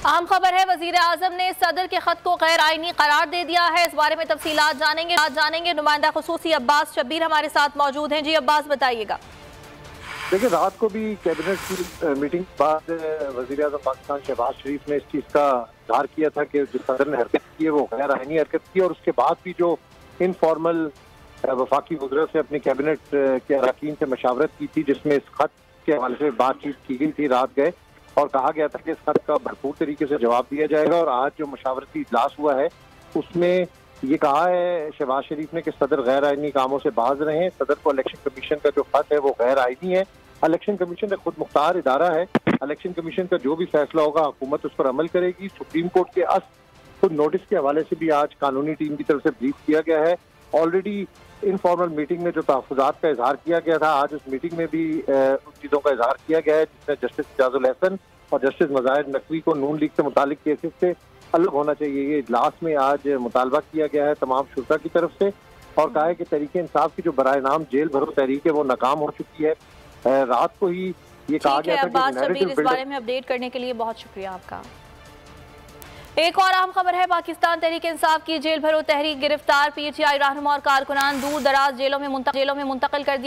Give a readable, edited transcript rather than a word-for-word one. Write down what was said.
अहम खबर है, वजीर आजम ने सदर के खत को गैर आईनी करार दे दिया है। इस बारे में तफसीलात जानेंगे। नुमाइंदा खुसूसी अब्बास शब्बीर हमारे साथ मौजूद हैं। जी अब्बास, बताइएगा। देखिए, रात को भी कैबिनेट की मीटिंग के बाद वजीर आजम पाकिस्तान शहबाज शरीफ ने इस चीज़ का इजहार किया था कि जो सदर ने हरकत की है वो गैर आईनी हरकत की, और उसके बाद भी जो इनफॉर्मल वफाकी वज़रा से अपनी कैबिनेट के अरकान से मशावरत की थी, जिसमें इस खत के हवाले से बातचीत की गई थी, रात गए और कहा गया था कि इस खत का भरपूर तरीके से जवाब दिया जाएगा। और आज जो मशावरती इजलास हुआ है उसमें ये कहा है शहबाज शरीफ ने कि सदर गैर आईनी कामों से बाज रहे। सदर को इलेक्शन कमीशन का जो खत है वो गैर आईनी है। इलेक्शन कमीशन एक खुद मुख्तार इदारा है। इलेक्शन कमीशन का जो भी फैसला होगा हुकूमत उस पर अमल करेगी। सुप्रीम कोर्ट के खुद नोटिस के हवाले से भी आज कानूनी टीम की तरफ से ब्रीफ किया गया है। ऑलरेडी इनफॉर्मल मीटिंग में जो तहफ़्फ़ुज़ात का इजहार किया गया था, आज उस मीटिंग में भी उन चीज़ों का इजहार किया गया है, जिसमें जस्टिस इजाजुल हसन और जस्टिस मज़ाहिर नकवी को नून लीग से मुतालिक केसेस से अलग होना चाहिए। ये इजलास में आज मुतालबा किया गया है तमाम शुरा की तरफ से, और कहा है कि तहरीक इंसाफ की जो बराए नाम जेल भरो तहरीक है वो नाकाम हो चुकी है। रात को ही ये कहा गया था कि इस बारे में अपडेट करने के लिए बहुत शुक्रिया आपका। एक और अहम खबर है, पाकिस्तान तहरीक इंसाफ की जेल भरो तहरीक गिरफ्तार, पीटीआई रहनुमा और कारकुनान दूर दराज जेलों में मुंतकिल कर दिए।